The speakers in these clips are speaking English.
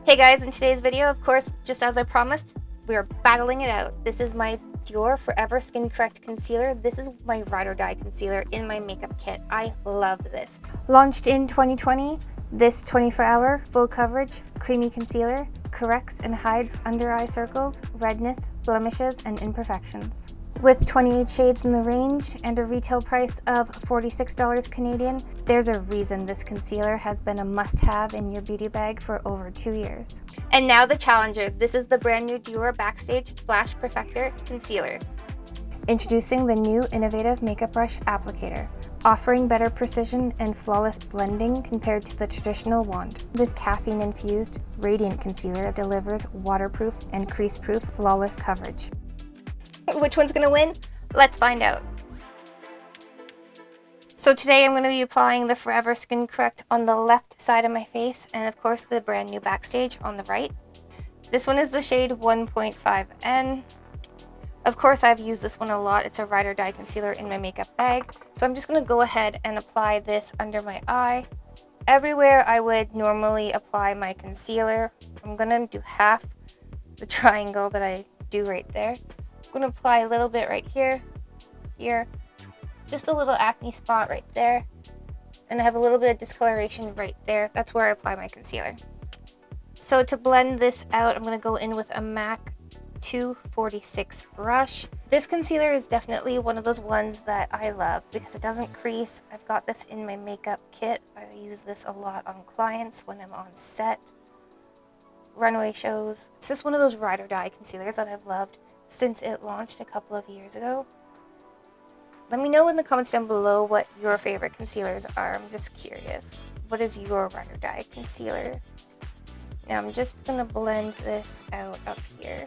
Hey guys, in today's video, of course, just as I promised, we are battling it out. This is my Dior Forever Skin Correct Concealer. This is my ride or die concealer in my makeup kit. I love this. Launched in 2020, this 24-hour full coverage creamy concealer corrects and hides under eye circles, redness, blemishes, and imperfections. With 28 shades in the range and a retail price of $46 Canadian, there's a reason this concealer has been a must-have in your beauty bag for over 2 years. And now the challenger. This is the brand new Dior Backstage Flash Perfector Concealer. Introducing the new innovative makeup brush applicator, offering better precision and flawless blending compared to the traditional wand. This caffeine-infused, radiant concealer delivers waterproof and crease-proof flawless coverage. Which one's gonna win? Let's find out. So today I'm going to be applying the Forever Skin Correct on the left side of my face, and of course the brand new Backstage on the right. This one is the shade 1.5N. Of course I've used this one a lot. It's a ride or die concealer in my makeup bag. So I'm just going to go ahead and apply this under my eye. Everywhere I would normally apply my concealer, I'm going to do half the triangle that I do right there. I'm going to apply a little bit right here, here, just a little acne spot right there, and I have a little bit of discoloration right there. That's where I apply my concealer. So to blend this out, I'm going to go in with a MAC 246 brush. This concealer is definitely one of those ones that I love because it doesn't crease. I've got this in my makeup kit. I use this a lot on clients when I'm on set, runway shows. It's just one of those ride or die concealers that I've loved since it launched a couple of years ago. Let me know in the comments down below what your favorite concealers are. I'm just curious. What is your ride or die concealer? Now I'm just going to blend this out up here.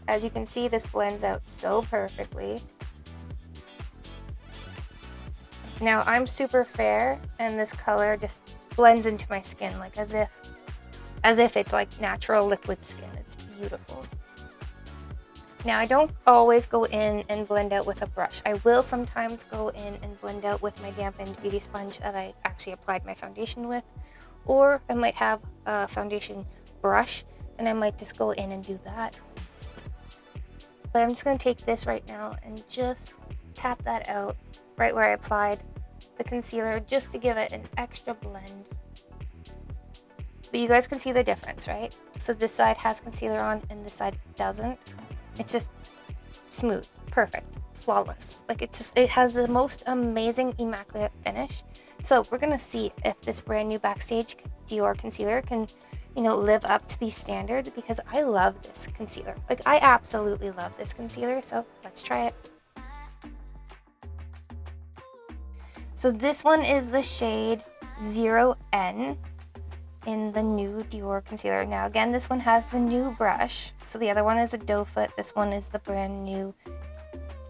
As you can see, this blends out so perfectly. Now I'm super fair, and this color just blends into my skin like as if it's like natural liquid skin. It's beautiful. Now I don't always go in and blend out with a brush. I will sometimes go in and blend out with my dampened beauty sponge that I actually applied my foundation with, or I might have a foundation brush and I might just go in and do that. But I'm just going to take this right now and just tap that out right where I applied the concealer just to give it an extra blend. But you guys can see the difference, right? So this side has concealer on and this side doesn't. It's just smooth, perfect, flawless. Like it has the most amazing immaculate finish. So we're gonna see if this brand new Backstage Dior concealer can, live up to these standards, because I love this concealer. Like I absolutely love this concealer. So let's try it. So this one is the shade 0N. In the new Dior concealer. Now again, this one has the new brush. So the other one is a doe foot. This one is the brand new,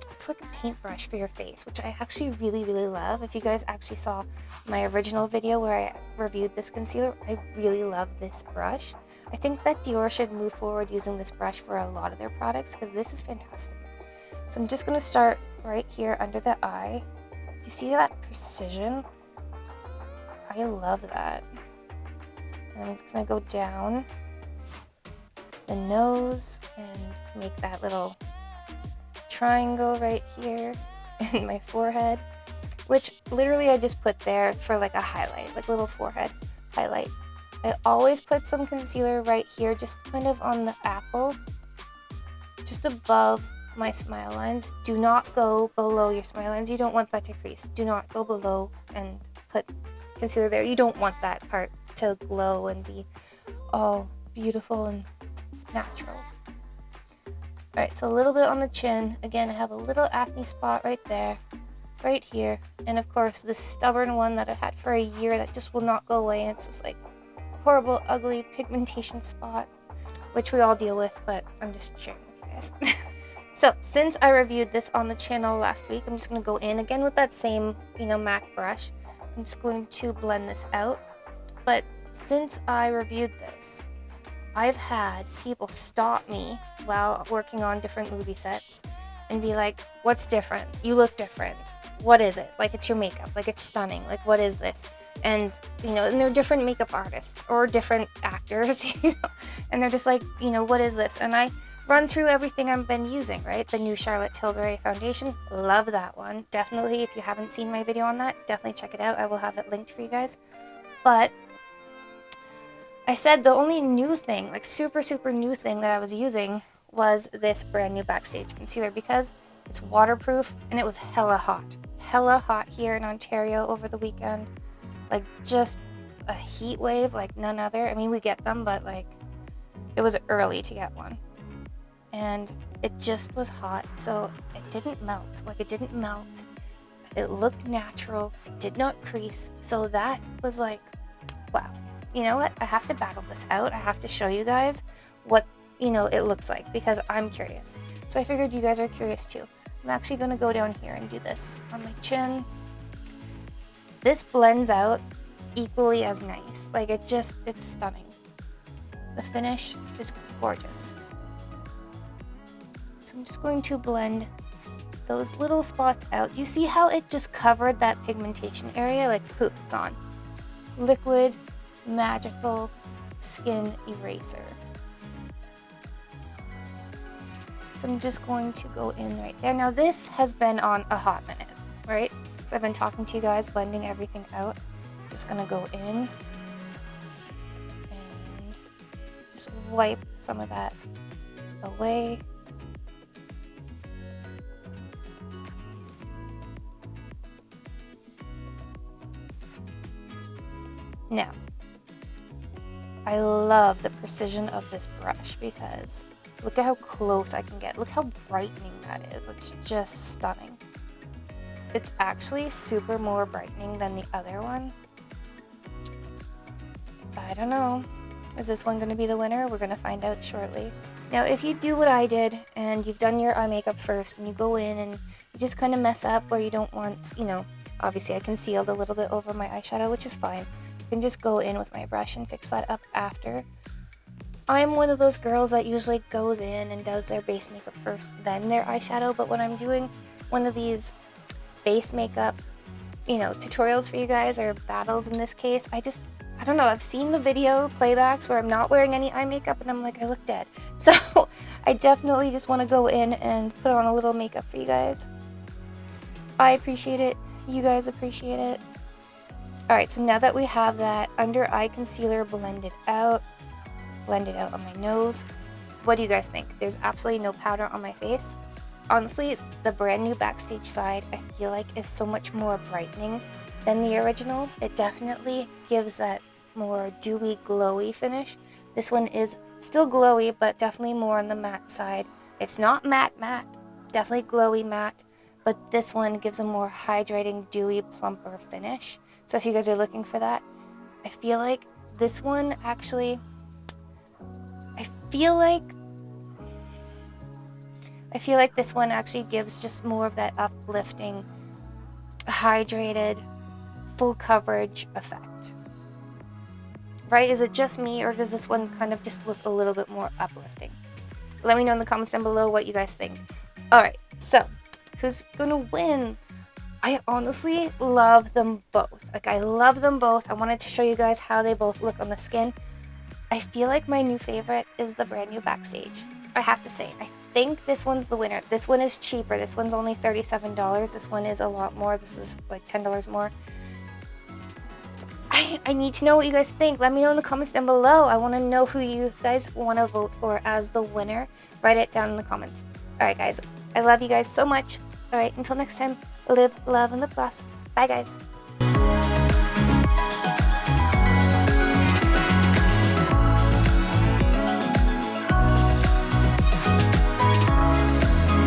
it's like a paintbrush for your face, which I actually really, really love. If you guys actually saw my original video where I reviewed this concealer, I really love this brush. I think that Dior should move forward using this brush for a lot of their products because this is fantastic. So I'm just going to start right here under the eye. Do you see that precision? I love that. I'm just going to go down the nose and make that little triangle right here in my forehead, which literally I just put there for like a highlight, like a little forehead highlight. I always put some concealer right here, just kind of on the apple, just above my smile lines. Do not go below your smile lines. You don't want that to crease. Do not go below and put concealer there. You don't want that part to glow and be all beautiful and natural. Alright, so a little bit on the chin. Again, I have a little acne spot right there, right here, and of course this stubborn one that I've had for a year that just will not go away, and it's this like horrible, ugly pigmentation spot, which we all deal with, but I'm just sharing with you guys. So since I reviewed this on the channel last week, I'm just going to go in again with that same, MAC brush. I'm just going to blend this out. But since I reviewed this, I've had people stop me while working on different movie sets and be like, what's different? You look different. What is it? Like, it's your makeup. Like, it's stunning. Like, what is this? And, you know, and they're different makeup artists or different actors, you know, and they're just like, you know, what is this? And I run through everything I've been using, right? The new Charlotte Tilbury foundation, love that one. Definitely, if you haven't seen my video on that, definitely check it out. I will have it linked for you guys. But I said the only new thing, like super new thing that I was using was this brand new Backstage concealer, because it's waterproof and it was hella hot here in Ontario over the weekend. Like, just a heat wave like none other. I mean, we get them, but like, it was early to get one. And it just was hot, so it didn't melt. Like, it didn't melt. It looked natural. It did not crease. So that was like, wow. You know what? I have to battle this out. I have to show you guys what, you know, it looks like, because I'm curious. So I figured you guys are curious too. I'm actually going to go down here and do this on my chin. This blends out equally as nice. Like, it's stunning. The finish is gorgeous. So I'm just going to blend those little spots out. You see how it just covered that pigmentation area? Like, poof, gone. Liquid, magical skin eraser. So I'm just going to go in right there. Now, this has been on a hot minute, right? So I've been talking to you guys, blending everything out. Just gonna go in and just wipe some of that away. Now, I love the precision of this brush, because look at how close I can get. Look how brightening that is. It's just stunning. It's actually super more brightening than the other one. I don't know. Is this one going to be the winner? We're going to find out shortly. Now, if you do what I did and you've done your eye makeup first and you go in and you just kind of mess up where you don't want, you know, obviously I concealed a little bit over my eyeshadow, which is fine. I can just go in with my brush and fix that up after. I'm one of those girls that usually goes in and does their base makeup first, then their eyeshadow. But when I'm doing one of these base makeup, you know, tutorials for you guys, or battles in this case, I don't know, I've seen the video playbacks where I'm not wearing any eye makeup and I'm like, I look dead. So I definitely just want to go in and put on a little makeup for you guys. I appreciate it. You guys appreciate it. Alright, so now that we have that under eye concealer blended out on my nose, what do you guys think? There's absolutely no powder on my face. Honestly, the brand new Backstage side, I feel like, is so much more brightening than the original. It definitely gives that more dewy, glowy finish. This one is still glowy, but definitely more on the matte side. It's not matte, definitely glowy matte, but this one gives a more hydrating, dewy, plumper finish. So if you guys are looking for that, I feel like this one actually, I feel like this one actually gives just more of that uplifting, hydrated, full coverage effect. Right? Is it just me, or does this one kind of just look a little bit more uplifting? Let me know in the comments down below what you guys think. Alright, so who's gonna win? I honestly love them both. Like, I love them both. I wanted to show you guys how they both look on the skin. I feel like my new favorite is the brand new Backstage. I have to say, I think this one's the winner. This one is cheaper. This one's only $37. This one is a lot more. This is like $10 more. I need to know what you guys think. Let me know in the comments down below. I want to know who you guys want to vote for as the winner. Write it down in the comments. Alright guys, I love you guys so much. Alright, until next time, live, love, and live plus. Bye guys.